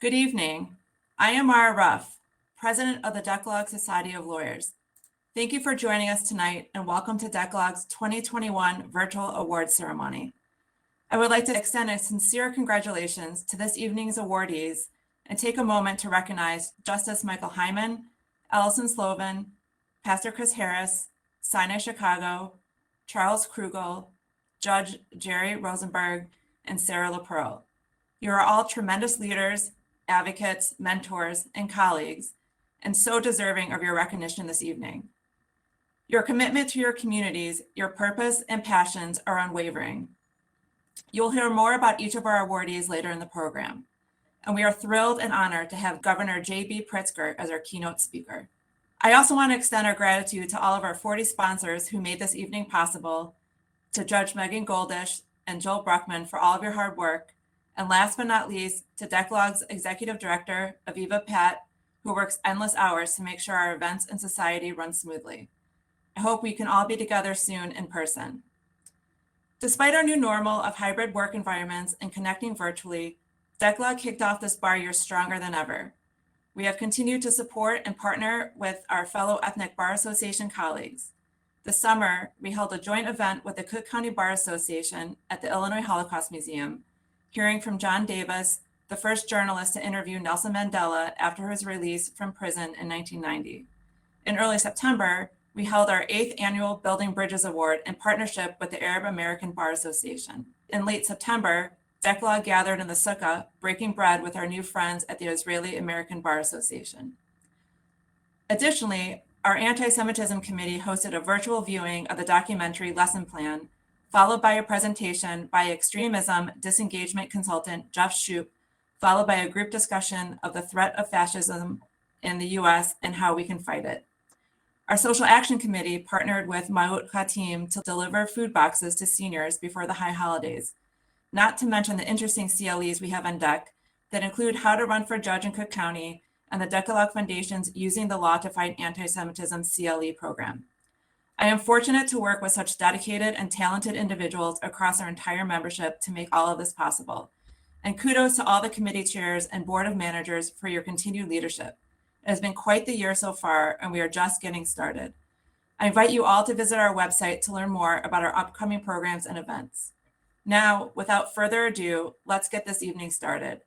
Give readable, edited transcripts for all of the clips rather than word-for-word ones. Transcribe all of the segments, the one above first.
Good evening. I am Mara Ruff, President of the Decalogue Society of Lawyers. Thank you for joining us tonight and welcome to Decalogue's 2021 Virtual Awards Ceremony. I would like to extend a sincere congratulations to this evening's awardees and take a moment to recognize Justice Michael Hyman, Allison Sloven, Pastor Chris Harris, Sinai Chicago, Charles Krugel, Judge Jerry Rosenberg, and Sarah LaPearl. You are all tremendous leaders, advocates, mentors, and colleagues, and so deserving of your recognition this evening. Your commitment to your communities, your purpose and passions are unwavering. You'll hear more about each of our awardees later in the program, and we are thrilled and honored to have Governor J.B. Pritzker as our keynote speaker. I also want to extend our gratitude to all of our 40 sponsors who made this evening possible, to Judge Megan Goldish and Joel Bruckman for all of your hard work, and last but not least, to Decalogue's Executive Director, Aviva Pat, who works endless hours to make sure our events and society run smoothly. I hope we can all be together soon in person. Despite our new normal of hybrid work environments and connecting virtually, Decalogue kicked off this bar year stronger than ever. We have continued to support and partner with our fellow Ethnic Bar Association colleagues. This summer, we held a joint event with the Cook County Bar Association at the Illinois Holocaust Museum, hearing from John Davis, the first journalist to interview Nelson Mandela after his release from prison in 1990. In early September, we held our 8th annual Building Bridges Award in partnership with the Arab American Bar Association. In late September, Decalogue gathered in the Sukkah, breaking bread with our new friends at the Israeli American Bar Association. Additionally, our Anti-Semitism Committee hosted a virtual viewing of the documentary Lesson Plan, followed by a presentation by extremism disengagement consultant Jeff Shoup, followed by a group discussion of the threat of fascism in the US and how we can fight it. Our Social Action Committee partnered with Maout Khatim to deliver food boxes to seniors before the high holidays, not to mention the interesting CLEs we have on deck that include how to run for judge in Cook County and the Decalogue Foundation's Using the Law to Fight Anti-Semitism CLE program. I am fortunate to work with such dedicated and talented individuals across our entire membership to make all of this possible. And kudos to all the committee chairs and board of managers for your continued leadership. It has been quite the year so far, and we are just getting started. I invite you all to visit our website to learn more about our upcoming programs and events. Now, without further ado, let's get this evening started.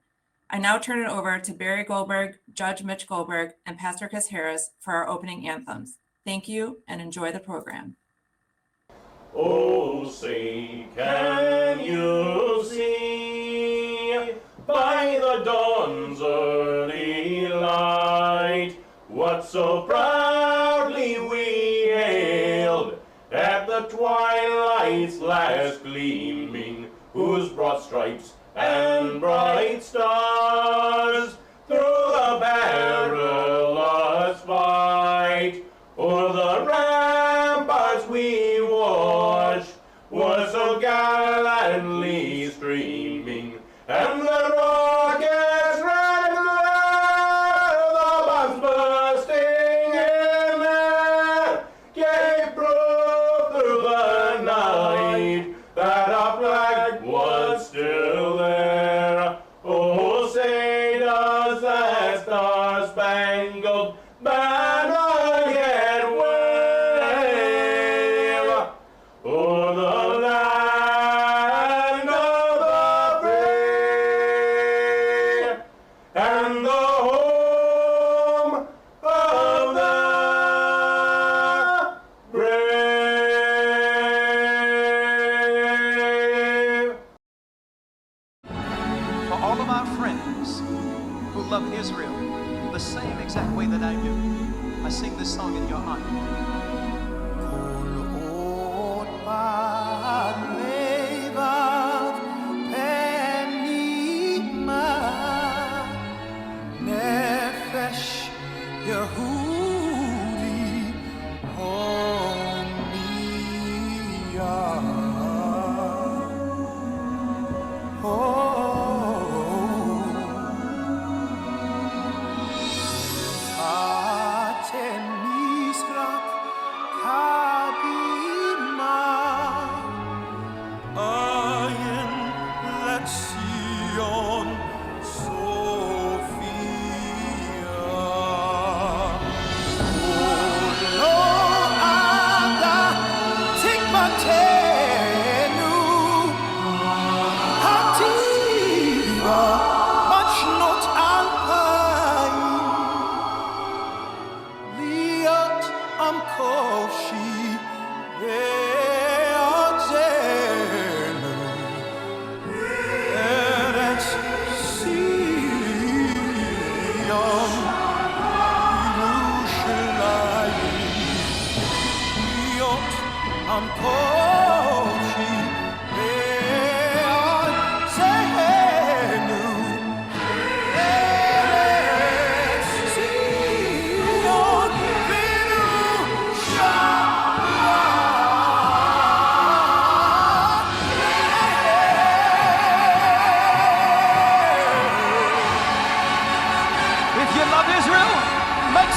I now turn it over to Barry Goldberg, Judge Mitch Goldberg, and Pastor Chris Harris for our opening anthems. Thank you and enjoy the program. Oh, say, can you see by the dawn's early light what so proudly we hailed at the twilight's last gleaming, whose broad stripes and bright stars through the perilous fight o'er the ramparts we watched was so gallantly streaming, and the rockets red glare, the bombs bursting in air, gave proof through the night that our flag was still there. Oh, say does that star-spangled banner yet wave o'er the land of the free and the home of the brave. For all of our friends who love Israel the same exact way that I do, I sing this song in your honor.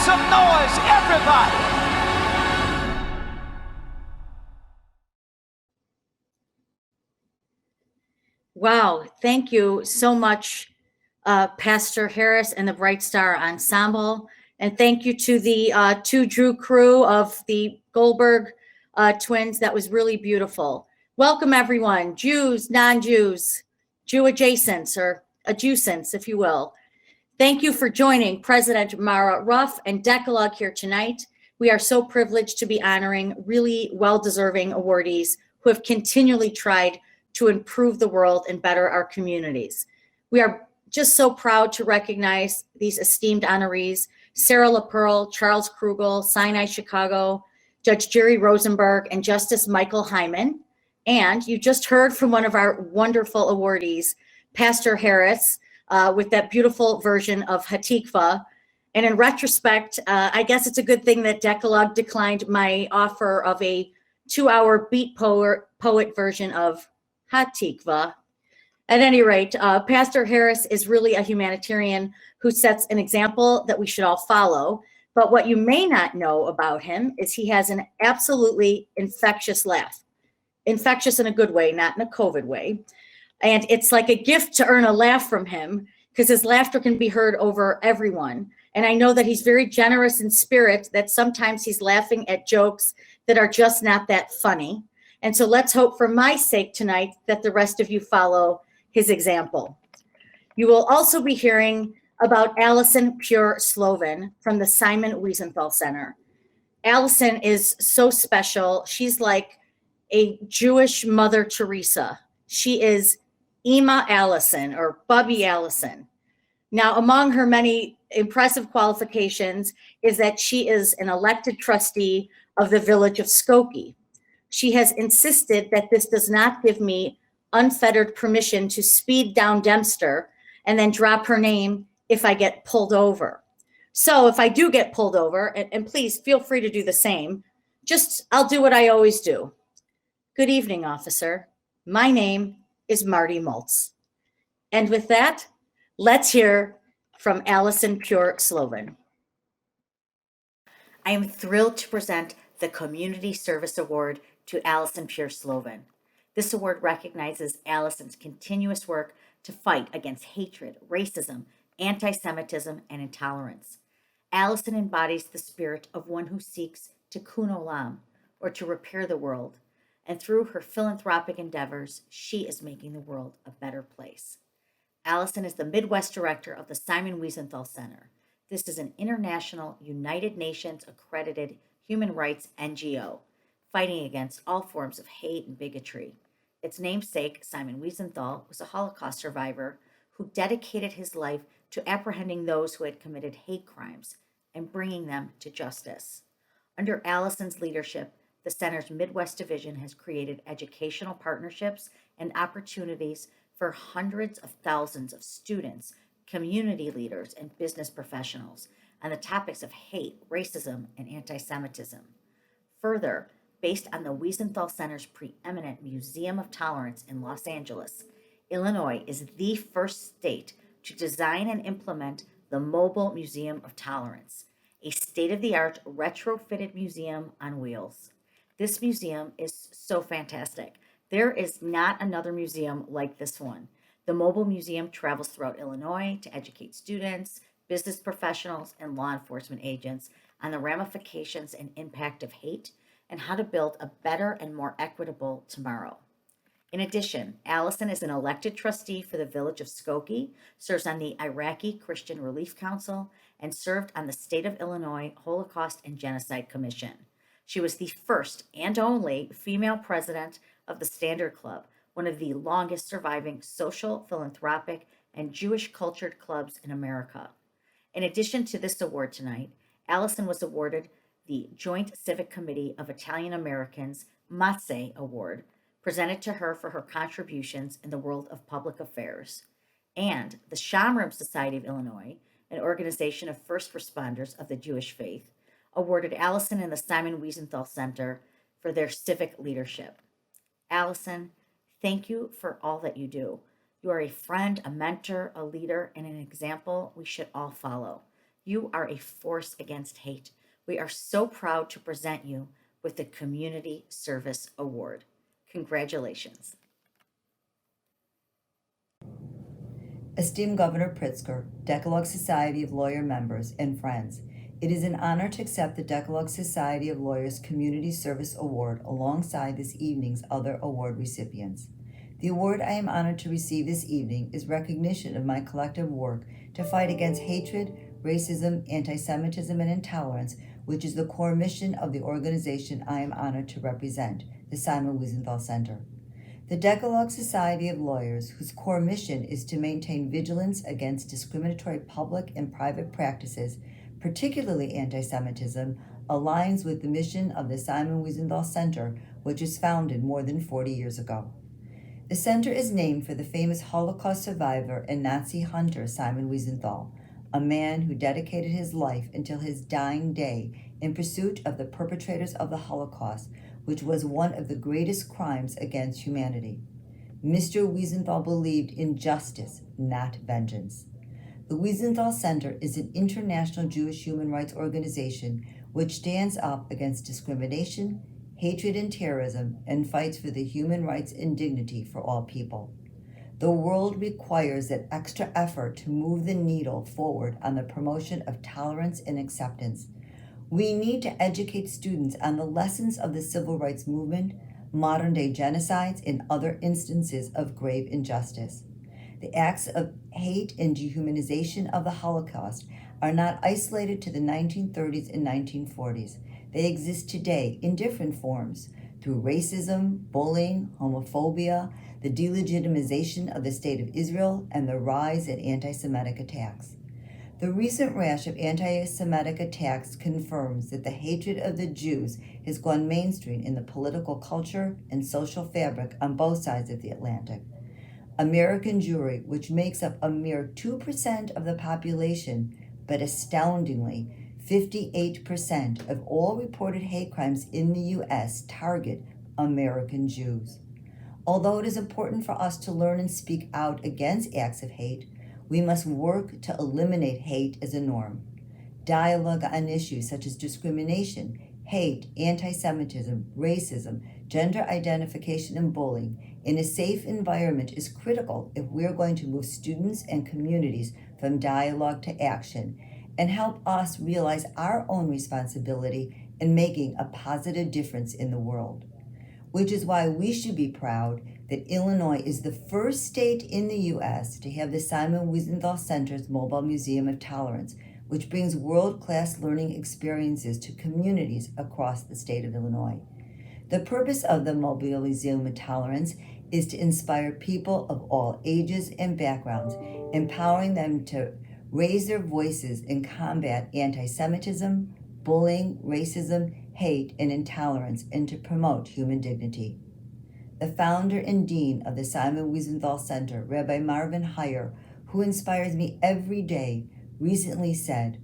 Some noise, everybody. Wow, thank you so much, Pastor Harris and the Bright Star Ensemble. And thank you to the 2 Drew crew of the Goldberg twins. That was really beautiful. Welcome, everyone, Jews, non-Jews, Jew adjacents or adjacents, if you will. Thank you for joining President Mara Ruff and Decalogue here tonight. We are so privileged to be honoring really well-deserving awardees who have continually tried to improve the world and better our communities. We are just so proud to recognize these esteemed honorees: Sarah LaPearl, Charles Krugel, Sinai Chicago, Judge Jerry Rosenberg, and Justice Michael Hyman. And you just heard from one of our wonderful awardees, Pastor Harris, with that beautiful version of Hatikva. And in retrospect, I guess it's a good thing that Decalogue declined my offer of a 2-hour beat poet version of Hatikva. At any rate, Pastor Harris is really a humanitarian who sets an example that we should all follow. But what you may not know about him is he has an absolutely infectious laugh. Infectious in a good way, not in a COVID way. And it's like a gift to earn a laugh from him because his laughter can be heard over everyone. And I know that he's very generous in spirit, that sometimes he's laughing at jokes that are just not that funny. And so let's hope for my sake tonight that the rest of you follow his example. You will also be hearing about Allison Pure Slovan from the Simon Wiesenthal Center. Allison is so special. She's like a Jewish Mother Teresa. She is Ima Allison or Bubby Allison. Now, among her many impressive qualifications is that she is an elected trustee of the village of Skokie. She has insisted that this does not give me unfettered permission to speed down Dempster and then drop her name if I get pulled over. So if I do get pulled over, and please feel free to do the same, I'll do what I always do. Good evening, officer. My name is Marty Maltz. And with that, let's hear from Allison Pure Slovan. I am thrilled to present the Community Service Award to Allison Pure Slovan. This award recognizes Allison's continuous work to fight against hatred, racism, anti-Semitism, and intolerance. Allison embodies the spirit of one who seeks tikkun olam, or to repair the world, and through her philanthropic endeavors, she is making the world a better place. Allison is the Midwest director of the Simon Wiesenthal Center. This is an international United Nations accredited human rights NGO, fighting against all forms of hate and bigotry. Its namesake, Simon Wiesenthal, was a Holocaust survivor who dedicated his life to apprehending those who had committed hate crimes and bringing them to justice. Under Allison's leadership, the center's Midwest division has created educational partnerships and opportunities for hundreds of thousands of students, community leaders, and business professionals on the topics of hate, racism, and anti-Semitism. Further, based on the Wiesenthal Center's preeminent Museum of Tolerance in Los Angeles, Illinois is the first state to design and implement the Mobile Museum of Tolerance, a state-of-the-art retrofitted museum on wheels. This museum is so fantastic. There is not another museum like this one. The Mobile Museum travels throughout Illinois to educate students, business professionals, and law enforcement agents on the ramifications and impact of hate and how to build a better and more equitable tomorrow. In addition, Allison is an elected trustee for the village of Skokie, serves on the Iraqi Christian Relief Council, and served on the State of Illinois Holocaust and Genocide Commission. She was the first and only female president of the Standard Club, one of the longest surviving social, philanthropic, and Jewish cultured clubs in America. In addition to this award tonight, Allison was awarded the Joint Civic Committee of Italian Americans Matze Award, presented to her for her contributions in the world of public affairs, and the Shamrim Society of Illinois, an organization of first responders of the Jewish faith, awarded Allison and the Simon Wiesenthal Center for their civic leadership. Allison, thank you for all that you do. You are a friend, a mentor, a leader, and an example we should all follow. You are a force against hate. We are so proud to present you with the Community Service Award. Congratulations. Esteemed Governor Pritzker, Decalogue Society of Lawyer members, and friends, It is an honor to accept the Decalogue Society of Lawyers Community Service Award alongside this evening's other award recipients. The award I am honored to receive this evening is recognition of my collective work to fight against hatred, racism, anti-Semitism, and intolerance, which is the core mission of the organization I am honored to represent, the Simon Wiesenthal Center. The Decalogue Society of Lawyers, whose core mission is to maintain vigilance against discriminatory public and private practices, particularly anti-Semitism, aligns with the mission of the Simon Wiesenthal Center, which was founded more than 40 years ago. The center is named for the famous Holocaust survivor and Nazi hunter Simon Wiesenthal, a man who dedicated his life until his dying day in pursuit of the perpetrators of the Holocaust, which was one of the greatest crimes against humanity. Mr. Wiesenthal believed in justice, not vengeance. The Wiesenthal Center is an international Jewish human rights organization which stands up against discrimination, hatred, and terrorism, and fights for the human rights and dignity for all people. The world requires that extra effort to move the needle forward on the promotion of tolerance and acceptance. We need to educate students on the lessons of the civil rights movement, modern-day genocides, and other instances of grave injustice. The acts of hate and dehumanization of the Holocaust are not isolated to the 1930s and 1940s. They exist today in different forms through racism, bullying, homophobia, the delegitimization of the State of Israel, and the rise in anti-Semitic attacks. The recent rash of anti-Semitic attacks confirms that the hatred of the Jews has gone mainstream in the political culture and social fabric on both sides of the Atlantic. American Jewry, which makes up a mere 2% of the population, but astoundingly, 58% of all reported hate crimes in the U.S. target American Jews. Although it is important for us to learn and speak out against acts of hate, we must work to eliminate hate as a norm. Dialogue on issues such as discrimination, hate, anti-Semitism, racism, gender identification, and bullying in a safe environment is critical if we're going to move students and communities from dialogue to action and help us realize our own responsibility in making a positive difference in the world. Which is why we should be proud that Illinois is the first state in the U.S. to have the Simon Wiesenthal Center's Mobile Museum of Tolerance, which brings world-class learning experiences to communities across the state of Illinois. The purpose of the Mobile Museum of Tolerance is to inspire people of all ages and backgrounds, empowering them to raise their voices and combat anti-Semitism, bullying, racism, hate, and intolerance, and to promote human dignity. The founder and dean of the Simon Wiesenthal Center, Rabbi Marvin Heyer, who inspires me every day, recently said,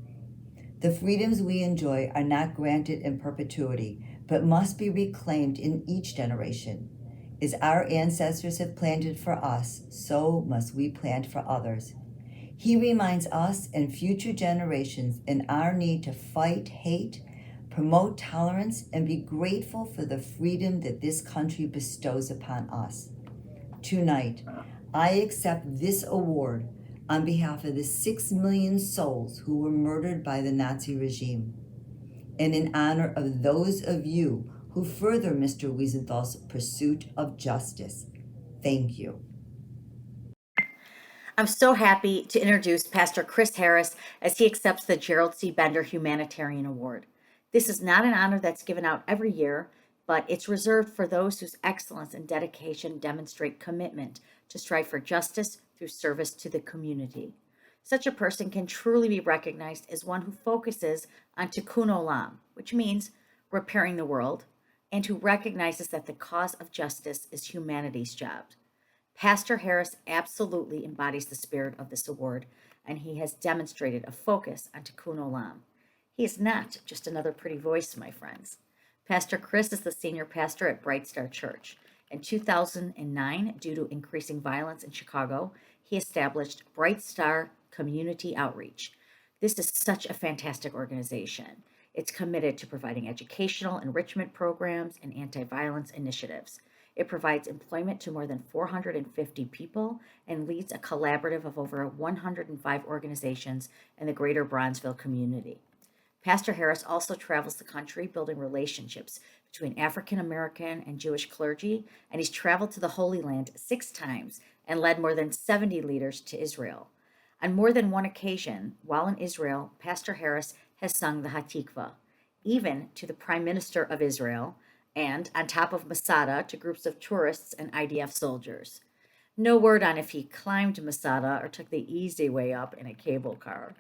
"The freedoms we enjoy are not granted in perpetuity, but must be reclaimed in each generation. As our ancestors have planted for us, so must we plant for others." He reminds us and future generations in our need to fight hate, promote tolerance, and be grateful for the freedom that this country bestows upon us. Tonight, I accept this award on behalf of the 6 million souls who were murdered by the Nazi regime, and in honor of those of you who further Mr. Wiesenthal's pursuit of justice. Thank you. I'm so happy to introduce Pastor Chris Harris as he accepts the Gerald C. Bender Humanitarian Award. This is not an honor that's given out every year, but it's reserved for those whose excellence and dedication demonstrate commitment to strive for justice through service to the community. Such a person can truly be recognized as one who focuses on tikkun olam, which means repairing the world, and who recognizes that the cause of justice is humanity's job. Pastor Harris absolutely embodies the spirit of this award, and he has demonstrated a focus on tikkun olam. He is not just another pretty voice, my friends. Pastor Chris is the senior pastor at Bright Star Church. In 2009, due to increasing violence in Chicago, he established Bright Star Community Outreach. This is such a fantastic organization. It's committed to providing educational enrichment programs and anti-violence initiatives. It provides employment to more than 450 people and leads a collaborative of over 105 organizations in the greater Bronzeville community. Pastor Harris also travels the country building relationships between African American and Jewish clergy, and he's traveled to the Holy Land 6 times and led more than 70 leaders to Israel. On more than one occasion, while in Israel, Pastor Harris has sung the Hatikvah, even to the Prime Minister of Israel, and on top of Masada to groups of tourists and IDF soldiers. No word on if he climbed Masada or took the easy way up in a cable car.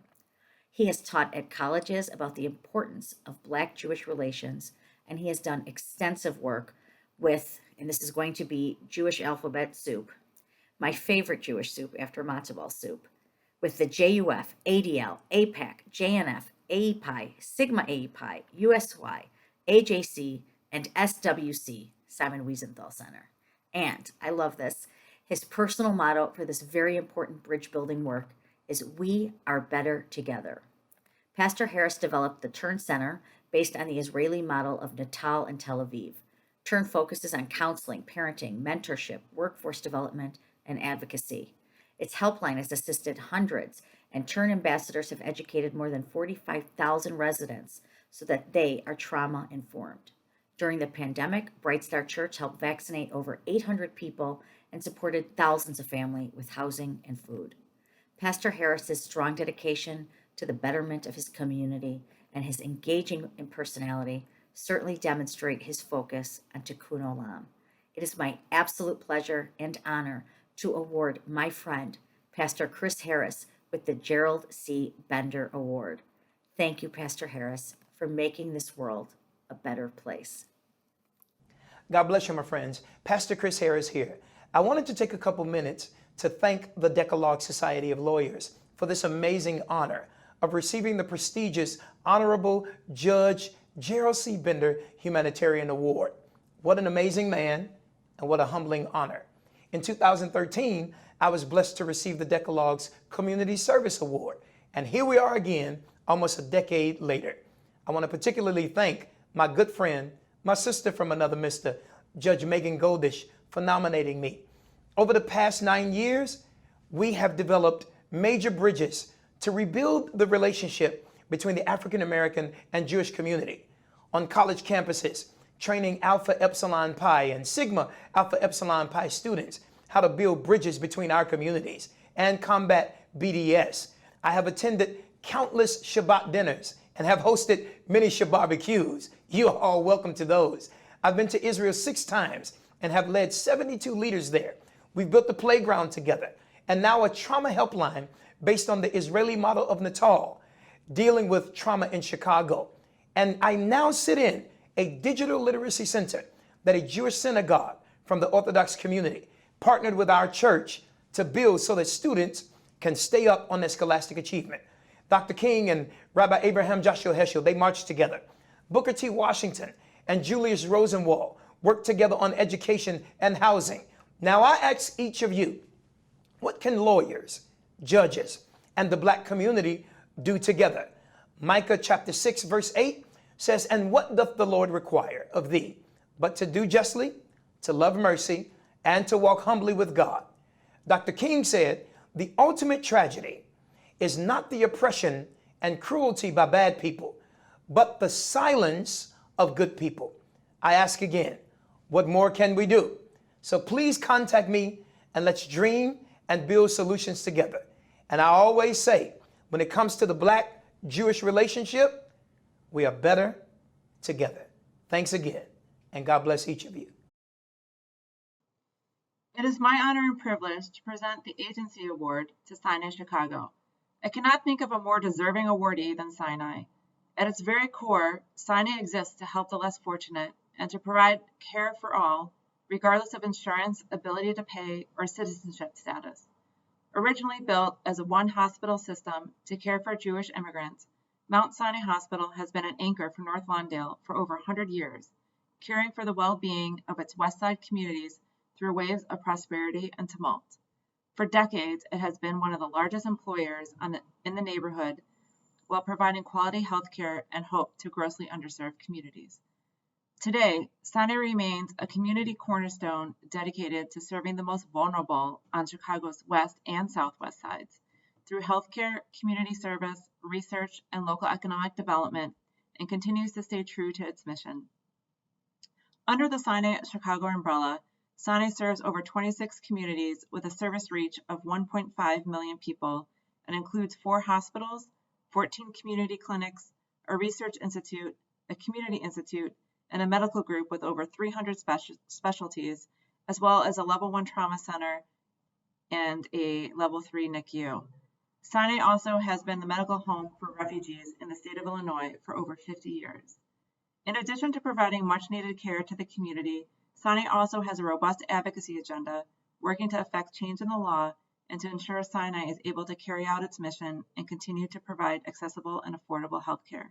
He has taught at colleges about the importance of Black-Jewish relations, and he has done extensive work with, and this is going to be Jewish alphabet soup, my favorite Jewish soup after matzo ball soup, with the JUF, ADL, APAC, JNF, AEPI, Sigma AEPI, USY, AJC, and SWC, Simon Wiesenthal Center. And, I love this, his personal motto for this very important bridge building work is "We are better together." Pastor Harris developed the Turn Center based on the Israeli model of Natal and Tel Aviv. Turn focuses on counseling, parenting, mentorship, workforce development, and advocacy. Its helpline has assisted hundreds, and Turn ambassadors have educated more than 45,000 residents so that they are trauma informed. During the pandemic, Bright Star Church helped vaccinate over 800 people and supported thousands of families with housing and food. Pastor Harris's strong dedication to the betterment of his community and his engaging personality certainly demonstrate his focus on Tikkun Olam. It is my absolute pleasure and honor to award my friend, Pastor Chris Harris, with the Gerald C. Bender Award. Thank you, Pastor Harris, for making this world a better place. God bless you, my friends. Pastor Chris Harris here. I wanted to take a couple minutes to thank the Decalogue Society of Lawyers for this amazing honor of receiving the prestigious Honorable Judge Gerald C. Bender Humanitarian Award. What an amazing man and what a humbling honor. In 2013, I was blessed to receive the Decalogue's Community Service Award. And here we are again, almost a decade later. I want to particularly thank my good friend, my sister from another mister, Judge Megan Goldish, for nominating me. Over the past 9 years, we have developed major bridges to rebuild the relationship between the African American and Jewish community on college campuses, training Alpha Epsilon Pi and Sigma Alpha Epsilon Pi students how to build bridges between our communities and combat BDS. I have attended countless Shabbat dinners and have hosted many Shabbat barbecues. You are all welcome to those. I've been to Israel 6 times and have led 72 leaders there. We've built the playground together and now a trauma helpline based on the Israeli model of Natal, dealing with trauma in Chicago. And I now sit in a digital literacy center that a Jewish synagogue from the Orthodox community partnered with our church to build so that students can stay up on their scholastic achievement. Dr. King and Rabbi Abraham Joshua Heschel, they marched together. Booker T. Washington and Julius Rosenwald worked together on education and housing. Now I ask each of you, what can lawyers, judges, and the Black community do together? Micah chapter 6, verse 8 says, "And what doth the Lord require of thee, but to do justly, to love mercy, and to walk humbly with God?" Dr. King said, "The ultimate tragedy is not the oppression and cruelty by bad people, but the silence of good people." I ask again, what more can we do? So please contact me and let's dream and build solutions together. And I always say, when it comes to the Black-Jewish relationship, we are better together. Thanks again, and God bless each of you. It is my honor and privilege to present the Agency Award to Sinai Chicago. I cannot think of a more deserving awardee than Sinai. At its very core, Sinai exists to help the less fortunate and to provide care for all, regardless of insurance, ability to pay, or citizenship status. Originally built as a one-hospital system to care for Jewish immigrants, Mount Sinai Hospital has been an anchor for North Lawndale for over 100 years, caring for the well-being of its West Side communities through waves of prosperity and tumult. For decades, it has been one of the largest employers in the neighborhood while providing quality health care and hope to grossly underserved communities. Today, Sinai remains a community cornerstone dedicated to serving the most vulnerable on Chicago's west and southwest sides through healthcare, community service, research, and local economic development, and continues to stay true to its mission. Under the Sinai Chicago umbrella, Sinai serves over 26 communities with a service reach of 1.5 million people and includes 4 hospitals, 14 community clinics, a research institute, a community institute, and a medical group with over 300 specialties, as well as a level 1 trauma center and a level 3 NICU. Sinai also has been the medical home for refugees in the state of Illinois for over 50 years. In addition to providing much needed care to the community, Sinai also has a robust advocacy agenda, working to effect change in the law and to ensure Sinai is able to carry out its mission and continue to provide accessible and affordable health care.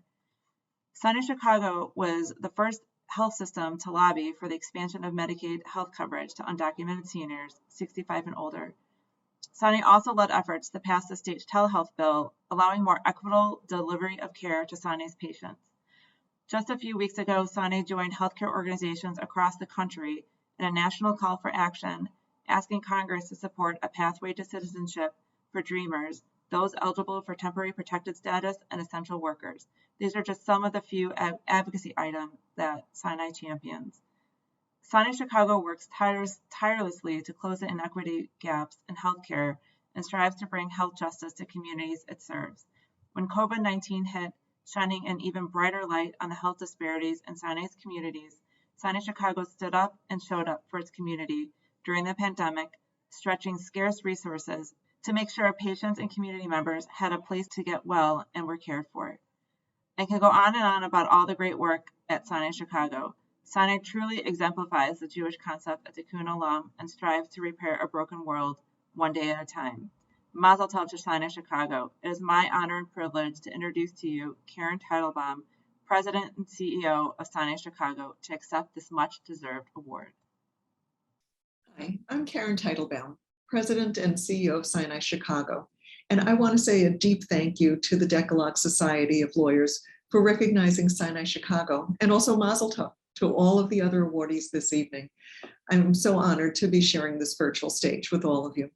Sinai Chicago was the first health system to lobby for the expansion of Medicaid health coverage to undocumented seniors 65 and older. Sinai also led efforts to pass the state telehealth bill, allowing more equitable delivery of care to Sinai's patients. Just a few weeks ago, Sinai joined healthcare organizations across the country in a national call for action, asking Congress to support a pathway to citizenship for Dreamers, those eligible for temporary protected status, and essential workers. These are just some of the few advocacy items that Sinai champions. Sinai Chicago works tirelessly to close the inequity gaps in healthcare and strives to bring health justice to communities it serves. When COVID-19 hit, shining an even brighter light on the health disparities in Sinai's communities, Sinai Chicago stood up and showed up for its community during the pandemic, stretching scarce resources to make sure patients and community members had a place to get well and were cared for. I can go on and on about all the great work at Sinai Chicago. Sinai truly exemplifies the Jewish concept of tikkun olam and strives to repair a broken world one day at a time. Mazel tov to Sinai Chicago. It is my honor and privilege to introduce to you Karen Teitelbaum, President and CEO of Sinai Chicago, to accept this much-deserved award. Hi, I'm Karen Teitelbaum, President and CEO of Sinai Chicago, and I want to say a deep thank you to the Decalogue Society of Lawyers for recognizing Sinai Chicago, and also Mazel tov to all of the other awardees this evening. I'm so honored to be sharing this virtual stage with all of you.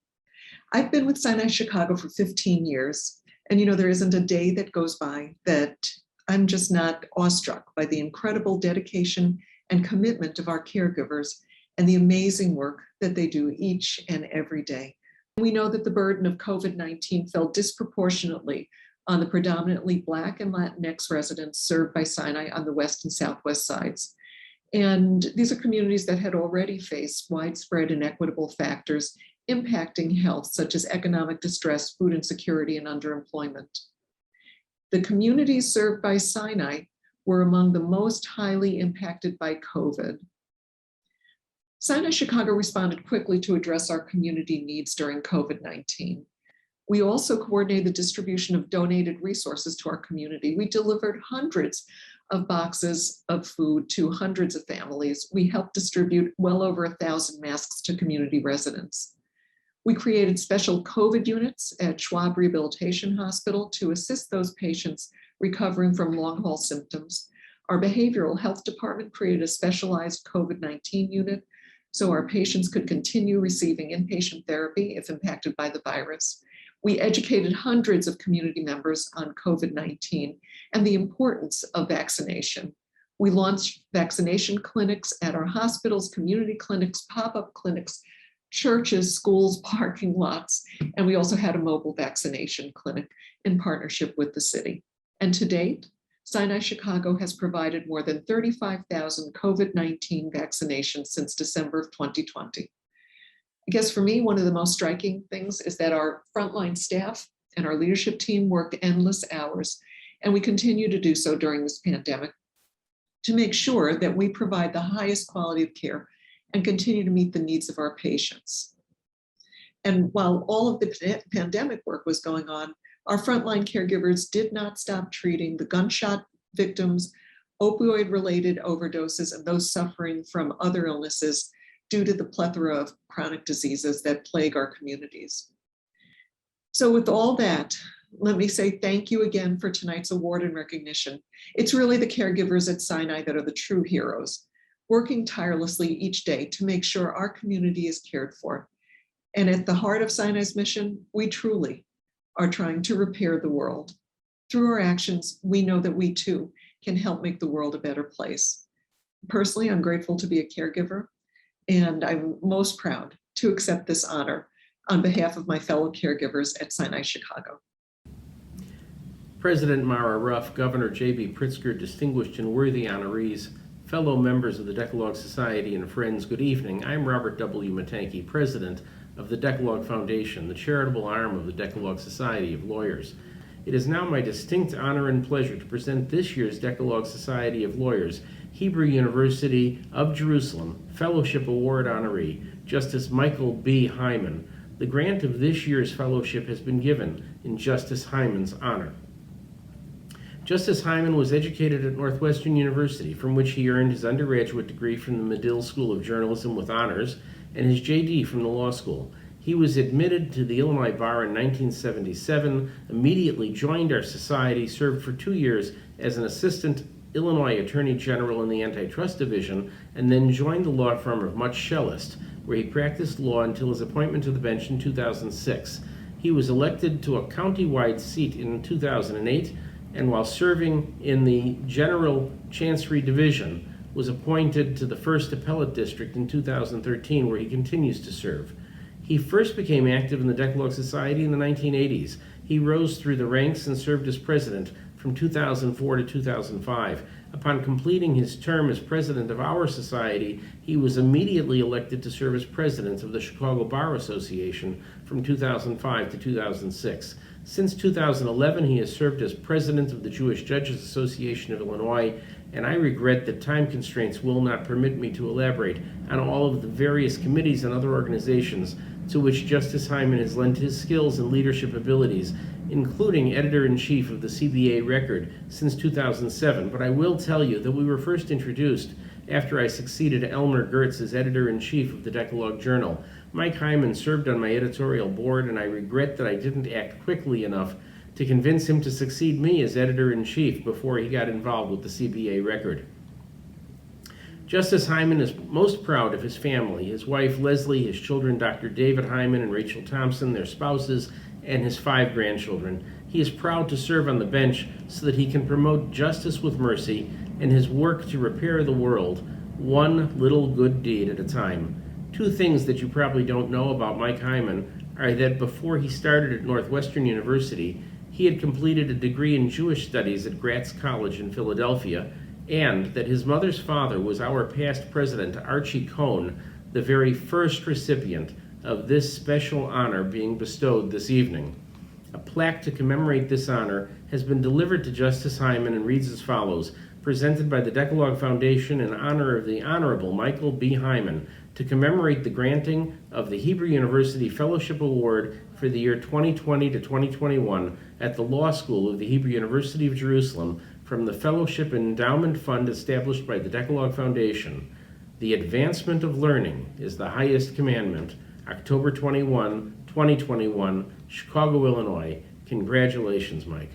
I've been with Sinai Chicago for 15 years, and there isn't a day that goes by that I'm just not awestruck by the incredible dedication and commitment of our caregivers and the amazing work that they do each and every day. We know that the burden of COVID-19 fell disproportionately on the predominantly Black and Latinx residents served by Sinai on the west and southwest sides. And these are communities that had already faced widespread inequitable factors impacting health, such as economic distress, food insecurity, and underemployment. The communities served by Sinai were among the most highly impacted by COVID. Sinai Chicago responded quickly to address our community needs during COVID-19. We also coordinated the distribution of donated resources to our community. We delivered hundreds of boxes of food to hundreds of families. We helped distribute well over 1,000 masks to community residents. We created special COVID units at Schwab Rehabilitation Hospital to assist those patients recovering from long-haul symptoms. Our behavioral health department created a specialized COVID-19 unit so our patients could continue receiving inpatient therapy if impacted by the virus. We educated hundreds of community members on COVID-19 and the importance of vaccination. We launched vaccination clinics at our hospitals, community clinics, pop-up clinics, churches, schools, parking lots, and we also had a mobile vaccination clinic in partnership with the city. And to date, Sinai Chicago has provided more than 35,000 COVID-19 vaccinations since December of 2020. I guess for me, one of the most striking things is that our frontline staff and our leadership team work endless hours, and we continue to do so during this pandemic to make sure that we provide the highest quality of care and continue to meet the needs of our patients. And while all of the pandemic work was going on, our frontline caregivers did not stop treating the gunshot victims, opioid-related overdoses, and those suffering from other illnesses due to the plethora of chronic diseases that plague our communities. So with all that, let me say thank you again for tonight's award and recognition. It's really the caregivers at Sinai that are the true heroes, working tirelessly each day to make sure our community is cared for. And at the heart of Sinai's mission, we truly are trying to repair the world. Through our actions, we know that we too can help make the world a better place. Personally, I'm grateful to be a caregiver, and I'm most proud to accept this honor on behalf of my fellow caregivers at Sinai Chicago. President Mara Ruff, Governor J.B. Pritzker, distinguished and worthy honorees, fellow members of the Decalogue Society and friends, good evening. I'm Robert W. Matanke, President of the Decalogue Foundation, the charitable arm of the Decalogue Society of Lawyers. It is now my distinct honor and pleasure to present this year's Decalogue Society of Lawyers Hebrew University of Jerusalem Fellowship Award honoree, Justice Michael B. Hyman. The grant of this year's fellowship has been given in Justice Hyman's honor. Justice Hyman was educated at Northwestern University, from which he earned his undergraduate degree from the Medill School of Journalism with honors and his JD from the law school. He was admitted to the Illinois Bar in 1977, immediately joined our society, served for 2 years as an assistant Illinois Attorney General in the Antitrust Division, and then joined the law firm of Much Schellest, where he practiced law until his appointment to the bench in 2006. He was elected to a county-wide seat in 2008, and while serving in the General Chancery Division, was appointed to the 1st Appellate District in 2013, where he continues to serve. He first became active in the Decalogue Society in the 1980s. He rose through the ranks and served as president from 2004 to 2005. Upon completing his term as president of our society, he was immediately elected to serve as president of the Chicago Bar Association from 2005 to 2006. Since 2011, he has served as president of the Jewish Judges Association of Illinois, and I regret that time constraints will not permit me to elaborate on all of the various committees and other organizations to which Justice Hyman has lent his skills and leadership abilities, including editor-in-chief of the CBA Record since 2007. But I will tell you that we were first introduced after I succeeded Elmer Gertz as editor-in-chief of the Decalogue Journal. Mike Hyman served on my editorial board, and I regret that I didn't act quickly enough to convince him to succeed me as editor-in-chief before he got involved with the CBA Record. Justice Hyman is most proud of his family, his wife Leslie, his children Dr. David Hyman and Rachel Thompson, their spouses, and his 5 grandchildren. He is proud to serve on the bench so that he can promote justice with mercy and his work to repair the world, one little good deed at a time. 2 things that you probably don't know about Mike Hyman are that before he started at Northwestern University, he had completed a degree in Jewish studies at Gratz College in Philadelphia, and that his mother's father was our past president, Archie Cohn, the very first recipient of this special honor being bestowed this evening. A plaque to commemorate this honor has been delivered to Justice Hyman and reads as follows: presented by the Decalogue Foundation in honor of the Honorable Michael B. Hyman, to commemorate the granting of the Hebrew University Fellowship Award for the year 2020 to 2021 at the Law School of the Hebrew University of Jerusalem from the Fellowship and Endowment Fund established by the Decalogue Foundation. The advancement of learning is the highest commandment. October 21, 2021, Chicago, Illinois. Congratulations, Mike.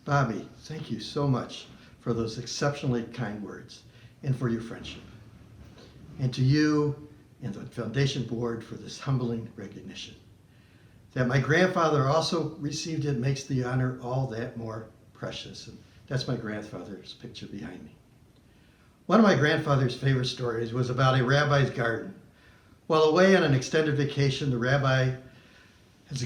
Bobby, thank you so much for those exceptionally kind words and for your friendship. And to you and the Foundation Board for this humbling recognition. That my grandfather also received it makes the honor all that more precious. And that's my grandfather's picture behind me. One of my grandfather's favorite stories was about a rabbi's garden. While away on an extended vacation, the rabbi's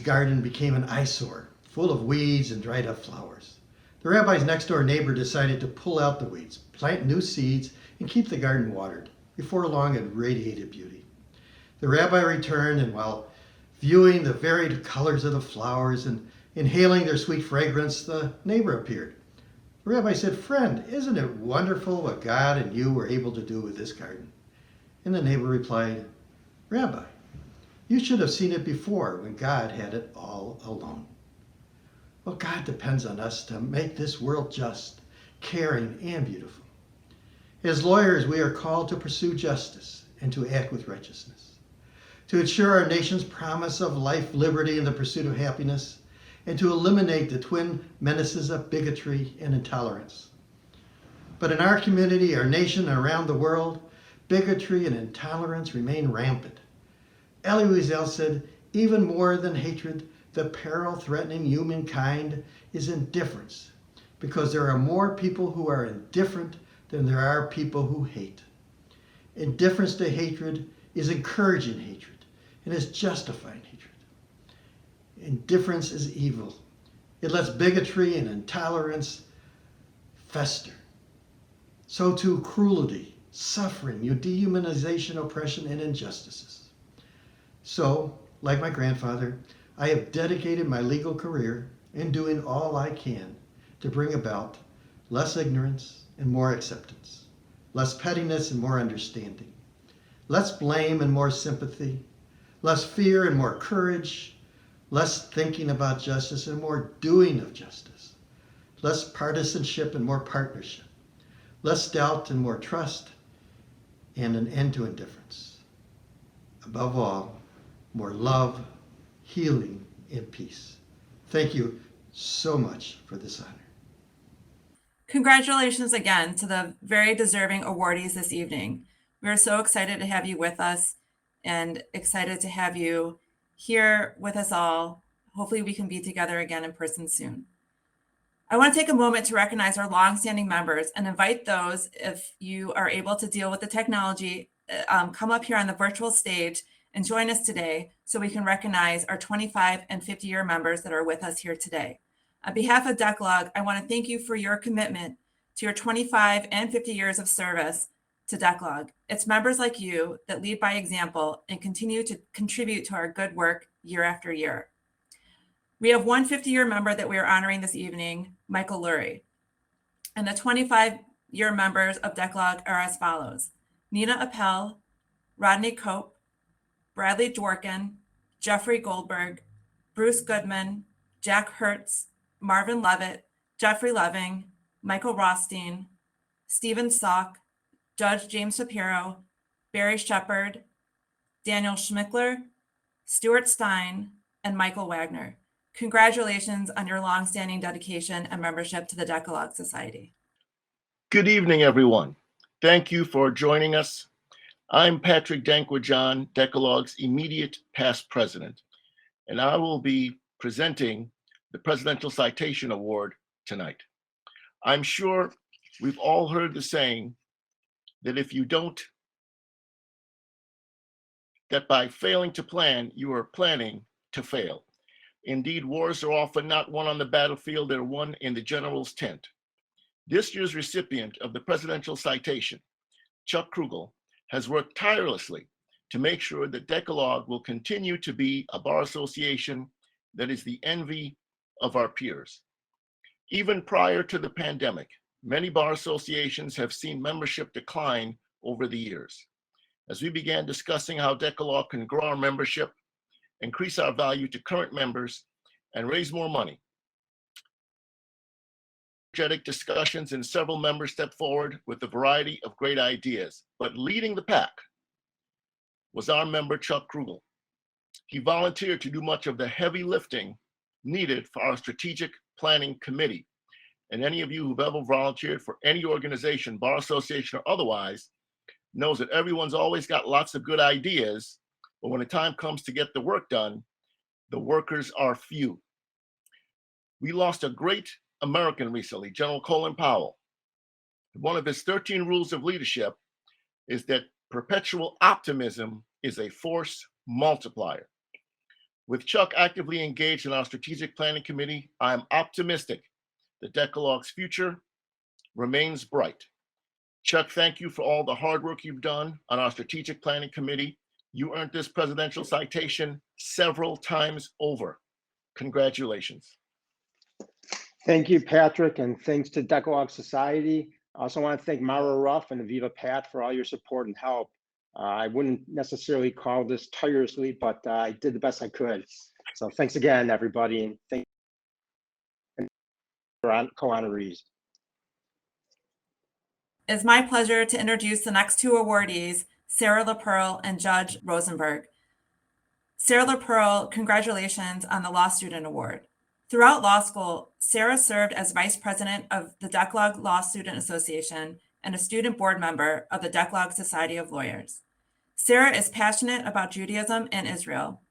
garden became an eyesore, full of weeds and dried up flowers. The rabbi's next door neighbor decided to pull out the weeds, plant new seeds, and keep the garden watered. Before long, it radiated beauty. The rabbi returned, and while viewing the varied colors of the flowers and inhaling their sweet fragrance, the neighbor appeared. The rabbi said, "Friend, isn't it wonderful what God and you were able to do with this garden?" And the neighbor replied, "Rabbi, you should have seen it before when God had it all alone." Well, God depends on us to make this world just, caring, and beautiful. As lawyers, we are called to pursue justice and to act with righteousness, to ensure our nation's promise of life, liberty, and the pursuit of happiness, and to eliminate the twin menaces of bigotry and intolerance. But in our community, our nation, and around the world, bigotry and intolerance remain rampant. Elie Wiesel said, "Even more than hatred, the peril threatening humankind is indifference, because there are more people who are indifferent than there are people who hate. Indifference to hatred is encouraging hatred and is justifying hatred. Indifference is evil. It lets bigotry and intolerance fester. So too cruelty, suffering, dehumanization, oppression, and injustices. So, like my grandfather, I have dedicated my legal career in doing all I can to bring about less ignorance and more acceptance, less pettiness and more understanding, less blame and more sympathy, less fear and more courage, less thinking about justice and more doing of justice, less partisanship and more partnership, less doubt and more trust, and an end to indifference. Above all, more love, healing, and peace. Thank you so much for this honor. Congratulations again to the very deserving awardees this evening. We are so excited to have you with us and excited to have you here with us all. Hopefully we can be together again in person soon. I want to take a moment to recognize our longstanding members and invite those, if you are able to deal with the technology, come up here on the virtual stage and join us today so we can recognize our 25 and 50-year members that are with us here today. On behalf of Decalogue, I want to thank you for your commitment to your 25 and 50 years of service to Decalogue. It's members like you that lead by example and continue to contribute to our good work year after year. We have one 50-year member that we are honoring this evening, Michael Lurie. And the 25-year members of Decalogue are as follows: Nina Appel, Rodney Cope, Bradley Dworkin, Jeffrey Goldberg, Bruce Goodman, Jack Hertz, Marvin Levitt, Jeffrey Loving, Michael Rothstein, Stephen Salk, Judge James Shapiro, Barry Shepard, Daniel Schmickler, Stuart Stein, and Michael Wagner. Congratulations on your longstanding dedication and membership to the Decalogue Society. Good evening, everyone. Thank you for joining us. I'm Patrick Dankwa-John, Decalogue's immediate past president, and I will be presenting the Presidential Citation Award tonight. I'm sure we've all heard the saying that that by failing to plan, you are planning to fail. Indeed, wars are often not won on the battlefield, they're won in the general's tent. This year's recipient of the Presidential Citation, Chuck Krugel, has worked tirelessly to make sure that Decalogue will continue to be a bar association that is the envy of our peers. Even prior to the pandemic, many bar associations have seen membership decline over the years. As we began discussing how Decalogue can grow our membership, increase our value to current members, and raise more money, energetic discussions and several members stepped forward with a variety of great ideas, but leading the pack was our member, Chuck Krugel. He volunteered to do much of the heavy lifting needed for our strategic planning committee. And any of you who've ever volunteered for any organization, bar association or otherwise, knows that everyone's always got lots of good ideas, but when the time comes to get the work done, the workers are few. We lost a great American recently, General Colin Powell. One of his 13 rules of leadership is that perpetual optimism is a force multiplier. With Chuck actively engaged in our strategic planning committee, I'm optimistic that Decalogue's future remains bright. Chuck, thank you for all the hard work you've done on our strategic planning committee. You earned this presidential citation several times over. Congratulations. Thank you, Patrick, and thanks to Decalogue Society. I also want to thank Mara Ruff and Aviva Pat for all your support and help. I wouldn't necessarily call this tirelessly, but I did the best I could. So thanks again, everybody, and thank you for co-honorees. It's my pleasure to introduce the next two awardees, Sarah LaPearl and Judge Rosenberg. Sarah LaPearl, congratulations on the Law Student Award. Throughout law school, Sarah served as Vice President of the Decalogue Law Student Association and a student board member of the Decalogue Society of Lawyers. Sarah is passionate about Judaism and Israel.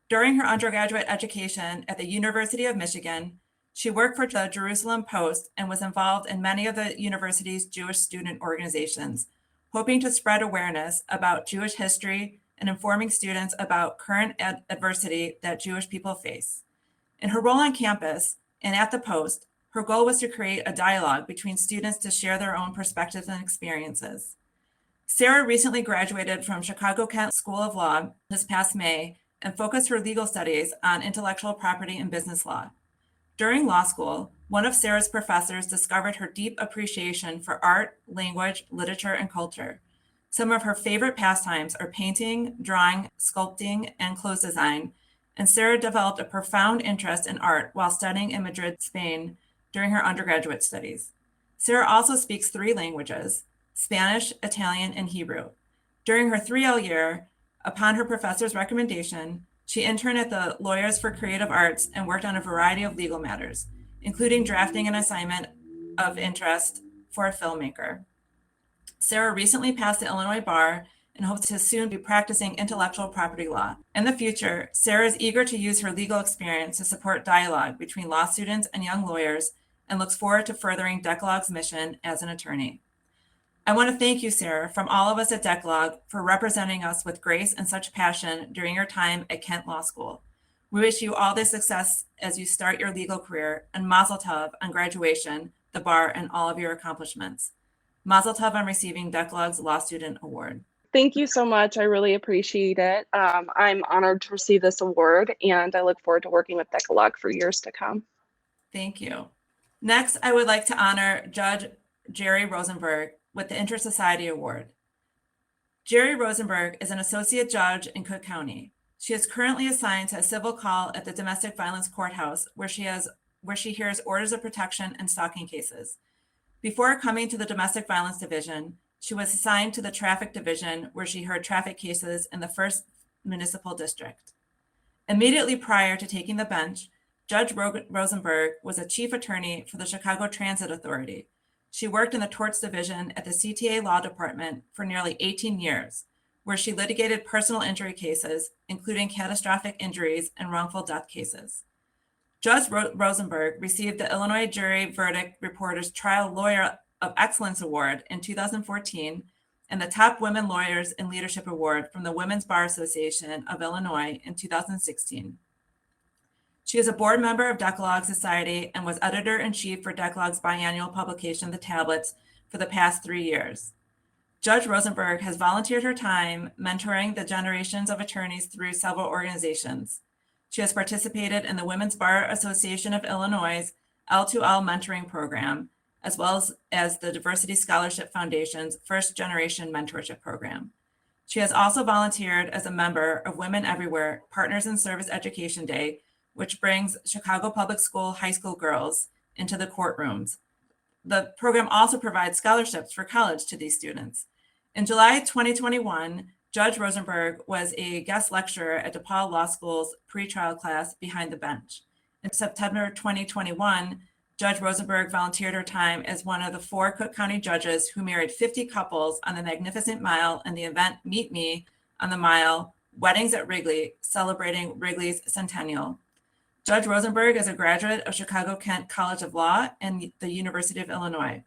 During her undergraduate education at the University of Michigan, she worked for the Jerusalem Post and was involved in many of the university's Jewish student organizations, hoping to spread awareness about Jewish history and informing students about current adversity that Jewish people face. In her role on campus and at the Post, her goal was to create a dialogue between students to share their own perspectives and experiences. Sarah recently graduated from Chicago-Kent School of Law this past May and focused her legal studies on intellectual property and business law. During law school, one of Sarah's professors discovered her deep appreciation for art, language, literature, and culture. Some of her favorite pastimes are painting, drawing, sculpting, and clothes design, and Sarah developed a profound interest in art while studying in Madrid, Spain during her undergraduate studies. Sarah also speaks 3 languages, Spanish, Italian, and Hebrew. During her 3L year, upon her professor's recommendation, she interned at the Lawyers for Creative Arts and worked on a variety of legal matters, including drafting an assignment of interest for a filmmaker. Sarah recently passed the Illinois bar and hopes to soon be practicing intellectual property law. In the future, Sarah is eager to use her legal experience to support dialogue between law students and young lawyers and looks forward to furthering Decalog's mission as an attorney. I want to thank you, Sarah, from all of us at Decalog for representing us with grace and such passion during your time at Kent Law School. We wish you all the success as you start your legal career, and Mazel Tov on graduation, the bar, and all of your accomplishments. Mazel Tov on receiving Decalog's Law Student Award. Thank you so much. I really appreciate it. I'm honored to receive this award, and I look forward to working with Decalog for years to come. Thank you. Next, I would like to honor Judge Jerry Rosenberg with the Inter-Society Award. Jerry Rosenberg is an associate judge in Cook County. She is currently assigned to a civil call at the Domestic Violence Courthouse, where she hears orders of protection and stalking cases. Before coming to the Domestic Violence Division, she was assigned to the Traffic Division, where she heard traffic cases in the 1st Municipal District. Immediately prior to taking the bench, Judge Rosenberg was a chief attorney for the Chicago Transit Authority. She worked in the Torts Division at the CTA Law Department for nearly 18 years, where she litigated personal injury cases, including catastrophic injuries and wrongful death cases. Judge Rosenberg received the Illinois Jury Verdict Reporter's Trial Lawyer of Excellence Award in 2014 and the Top Women Lawyers in Leadership Award from the Women's Bar Association of Illinois in 2016. She is a board member of Decalog Society and was editor-in-chief for Decalog's biannual publication, The Tablets, for the past 3 years. Judge Rosenberg has volunteered her time mentoring the generations of attorneys through several organizations. She has participated in the Women's Bar Association of Illinois' L2L mentoring program, as well as the Diversity Scholarship Foundation's First Generation Mentorship Program. She has also volunteered as a member of Women Everywhere Partners in Service Education Day, which brings Chicago Public School high school girls into the courtrooms. The program also provides scholarships for college to these students. In July 2021, Judge Rosenberg was a guest lecturer at DePaul Law School's pretrial class Behind the Bench. In September 2021, Judge Rosenberg volunteered her time as one of the 4 Cook County judges who married 50 couples on the Magnificent Mile and the event Meet Me on the Mile, Weddings at Wrigley, celebrating Wrigley's centennial. Judge Rosenberg is a graduate of Chicago-Kent College of Law and the University of Illinois.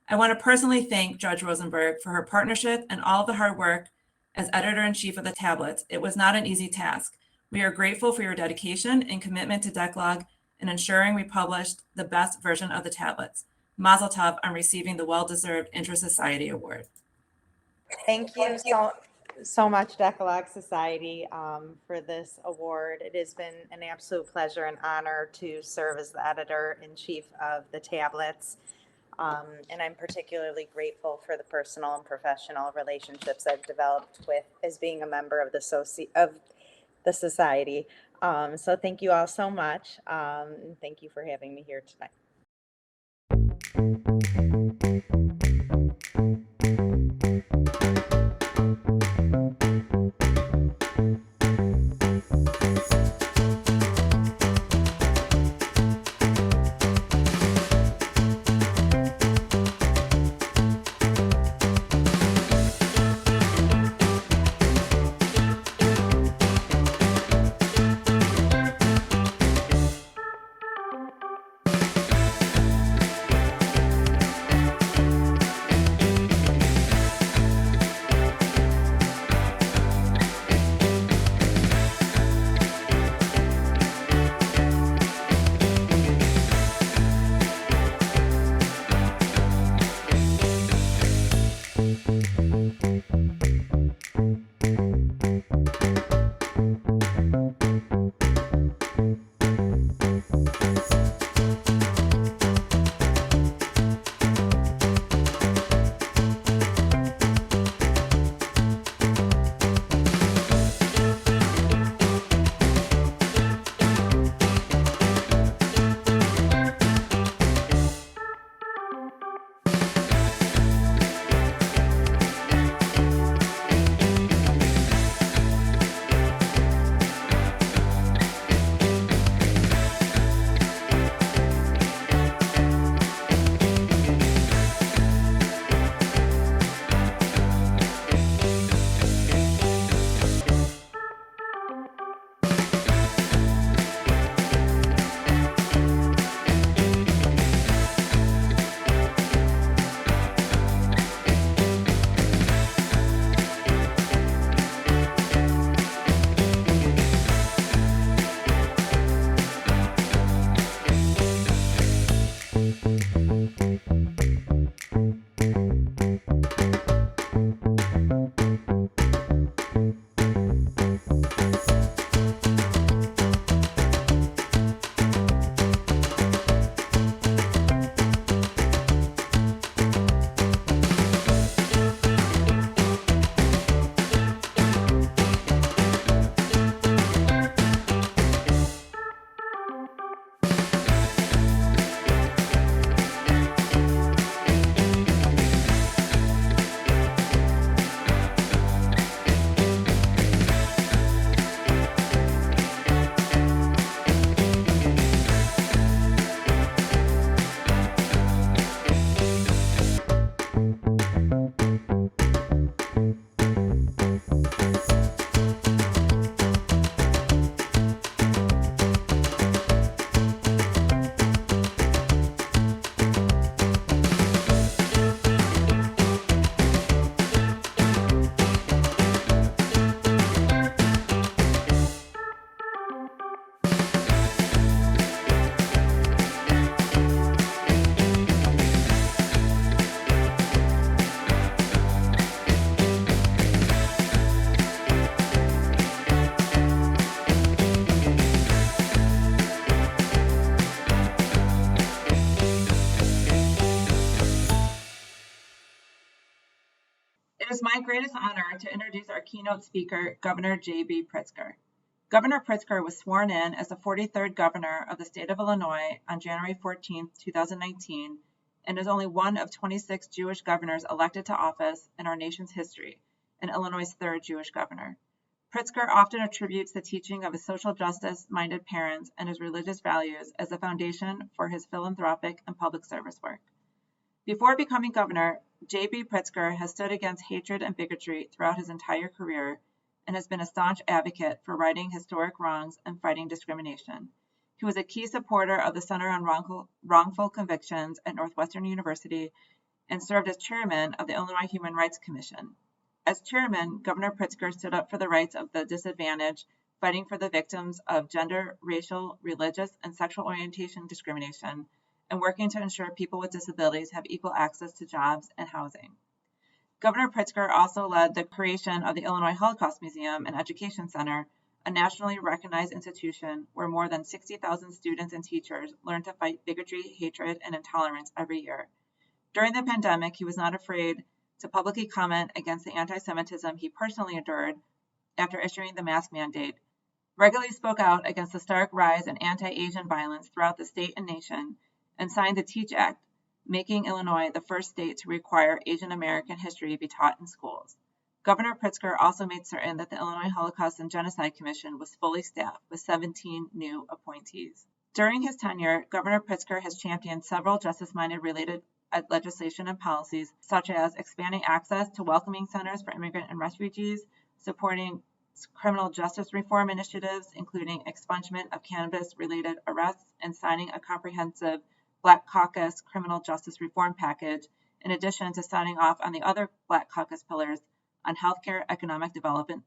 I want to personally thank Judge Rosenberg for her partnership and all of the hard work as editor-in-chief of the Tablets. It was not an easy task. We are grateful for your dedication and commitment to Decalog and ensuring we published the best version of the Tablets. Mazel Tov on receiving the well-deserved Inter-Society Award. Thank you so much, Decalog Society, for this award. It has been an absolute pleasure and honor to serve as the editor-in-chief of the Tablets. And I'm particularly grateful for the personal and professional relationships I've developed with as being a member of the society. So thank you all so much. And thank you for having me here tonight. my greatest honor to introduce our keynote speaker, Governor J.B. Pritzker. Governor Pritzker was sworn in as the 43rd governor of the state of Illinois on January 14, 2019, and is only one of 26 Jewish governors elected to office in our nation's history, and Illinois' third Jewish governor. Pritzker often attributes the teaching of his social justice-minded parents and his religious values as the foundation for his philanthropic and public service work. Before becoming governor, J.B. Pritzker has stood against hatred and bigotry throughout his entire career and has been a staunch advocate for righting historic wrongs and fighting discrimination. He was a key supporter of the Center on Wrongful Convictions at Northwestern University and served as chairman of the Illinois Human Rights Commission. As chairman, Governor Pritzker stood up for the rights of the disadvantaged, fighting for the victims of gender, racial, religious, and sexual orientation discrimination, and working to ensure people with disabilities have equal access to jobs and housing. Governor Pritzker also led the creation of the Illinois Holocaust Museum and Education Center, a nationally recognized institution where more than 60,000 students and teachers learn to fight bigotry, hatred, and intolerance every year. During the pandemic, he was not afraid to publicly comment against the anti-Semitism he personally endured after issuing the mask mandate, regularly spoke out against the stark rise in anti-Asian violence throughout the state and nation, and signed the TEACH Act, making Illinois the first state to require Asian American history be taught in schools. Governor Pritzker also made certain that the Illinois Holocaust and Genocide Commission was fully staffed with 17 new appointees. During his tenure, Governor Pritzker has championed several justice-minded related legislation and policies, such as expanding access to welcoming centers for immigrant and refugees, supporting criminal justice reform initiatives, including expungement of cannabis-related arrests, and signing a comprehensive Black Caucus criminal justice reform package, in addition to signing off on the other Black Caucus pillars on healthcare, economic development,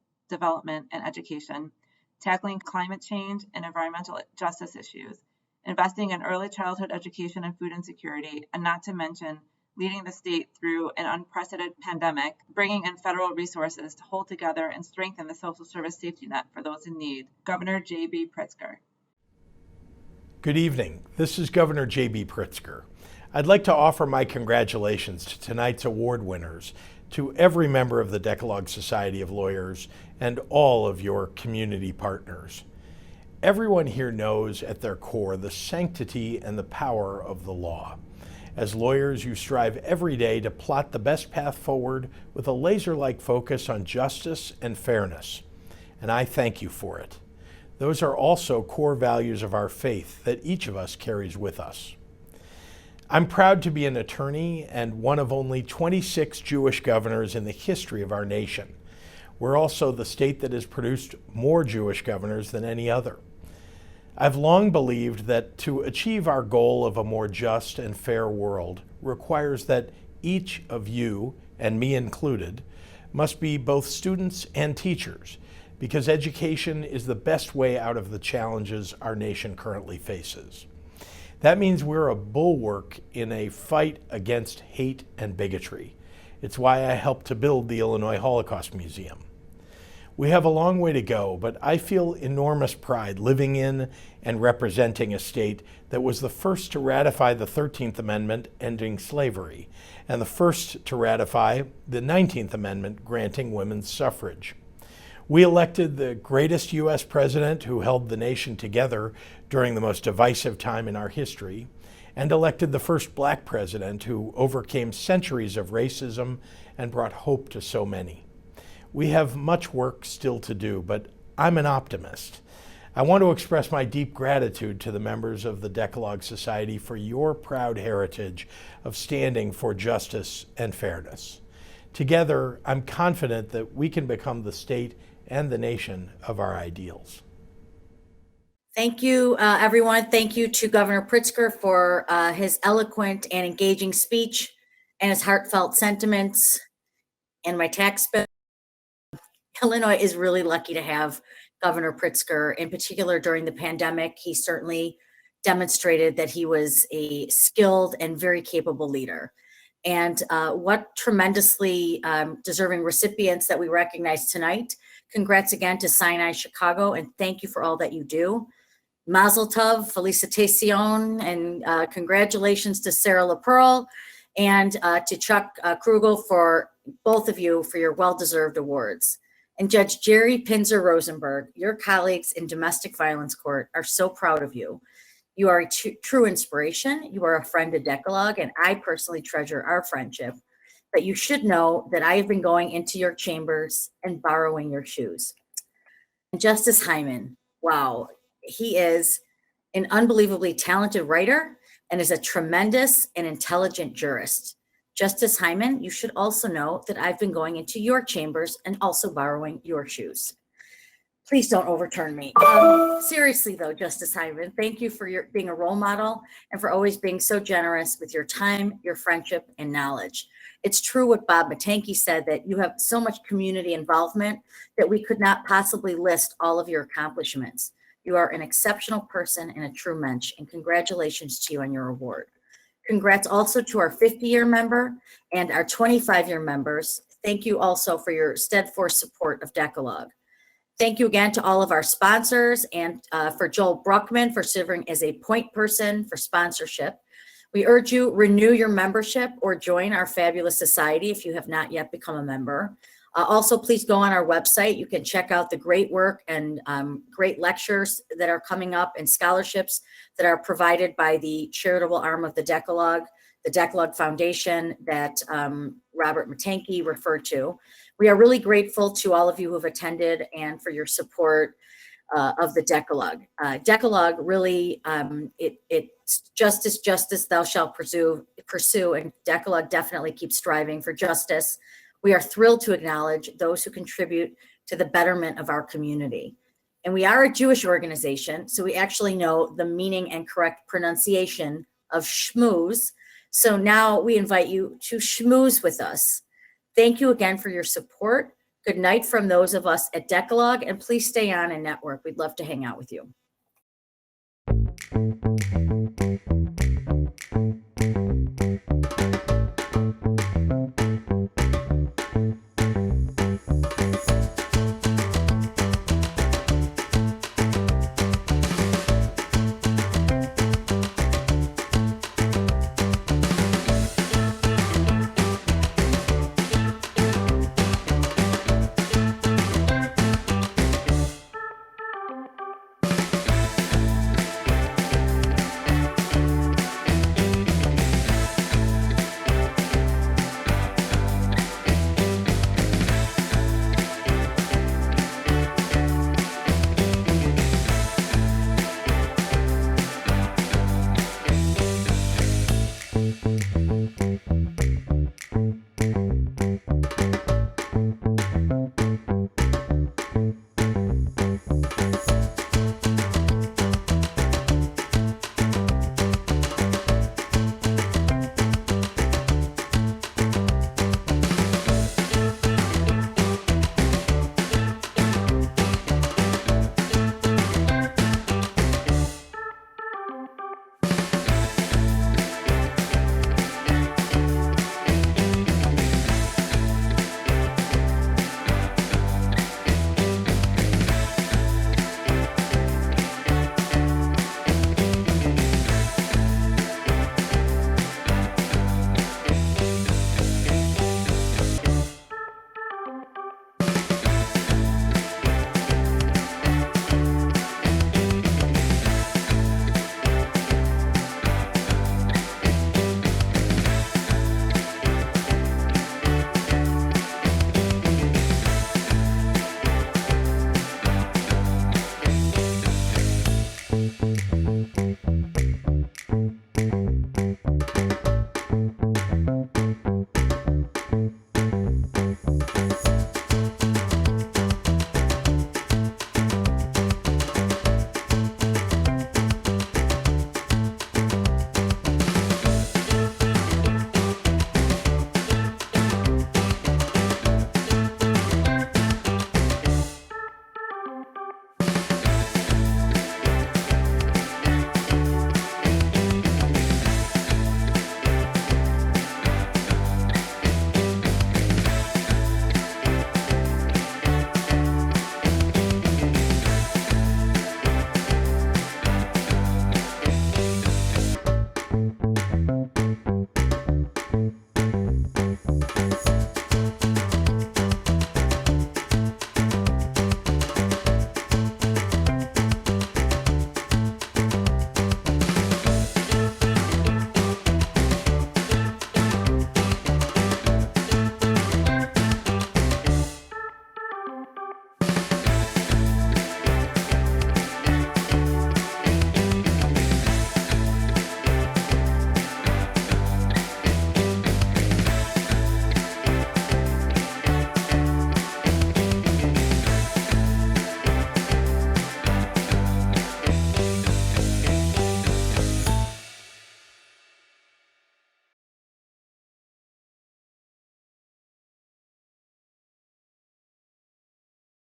and education, tackling climate change and environmental justice issues, investing in early childhood education and food insecurity, and not to mention leading the state through an unprecedented pandemic, bringing in federal resources to hold together and strengthen the social service safety net for those in need. Governor J.B. Pritzker. Good evening. This is Governor J.B. Pritzker. I'd like to offer my congratulations to tonight's award winners, to every member of the Decalogue Society of Lawyers, and all of your community partners. Everyone here knows at their core the sanctity and the power of the law. As lawyers, you strive every day to plot the best path forward with a laser-like focus on justice and fairness, and I thank you for it. Those are also core values of our faith that each of us carries with us. I'm proud to be an attorney and one of only 26 Jewish governors in the history of our nation. We're also the state that has produced more Jewish governors than any other. I've long believed that to achieve our goal of a more just and fair world requires that each of you, and me included, must be both students and teachers, because education is the best way out of the challenges our nation currently faces. That means we're a bulwark in a fight against hate and bigotry. It's why I helped to build the Illinois Holocaust Museum. We have a long way to go, but I feel enormous pride living in and representing a state that was the first to ratify the 13th Amendment ending slavery, and the first to ratify the 19th Amendment granting women's suffrage. We elected the greatest U.S. president who held the nation together during the most divisive time in our history, and elected the first Black president who overcame centuries of racism and brought hope to so many. We have much work still to do, but I'm an optimist. I want to express my deep gratitude to the members of the Decalogue Society for your proud heritage of standing for justice and fairness. Together, I'm confident that we can become the state and the nation of our ideals. Thank you, everyone. Thank you to Governor Pritzker for his eloquent and engaging speech and his heartfelt sentiments. And my tax bill. Illinois is really lucky to have Governor Pritzker, in particular during the pandemic. He certainly demonstrated that he was a skilled and very capable leader. And what tremendously deserving recipients that we recognize tonight. Congrats again to Sinai Chicago, and thank you for all that you do. Mazel tov, felicitacion, and congratulations to Sarah LaPearl and to Chuck Krugel for both of you for your well-deserved awards. And Judge Jerry Pinzer Rosenberg, your colleagues in domestic violence court are so proud of you. You are a true inspiration. You are a friend to Decalogue, and I personally treasure our friendship. But you should know that I have been going into your chambers and borrowing your shoes. And Justice Hyman, wow, he is an unbelievably talented writer and is a tremendous and intelligent jurist. Justice Hyman, you should also know that I've been going into your chambers and also borrowing your shoes. Please don't overturn me. Seriously though, Justice Hyman, thank you for being a role model and for always being so generous with your time, your friendship, and knowledge. It's true what Bob Matanke said, that you have so much community involvement that we could not possibly list all of your accomplishments. You are an exceptional person and a true mensch, and congratulations to you on your award. Congrats also to our 50-year member and our 25-year members. Thank you also for your steadfast support of Decalogue. Thank you again to all of our sponsors and for Joel Bruckman for serving as a point person for sponsorship. We urge you, renew your membership or join our fabulous society if you have not yet become a member. Also, please go on our website. You can check out the great work and great lectures that are coming up and scholarships that are provided by the charitable arm of the Decalogue Foundation that Robert Matanke referred to. We are really grateful to all of you who have attended and for your support of the Decalogue. Decalogue really, it's justice, thou shalt pursue, and Decalogue definitely keeps striving for justice. We are thrilled to acknowledge those who contribute to the betterment of our community. And we are a Jewish organization, so we actually know the meaning and correct pronunciation of schmooze. So now we invite you to schmooze with us. Thank you again for your support. Good night from those of us at Decalogue, and please stay on and network. We'd love to hang out with you.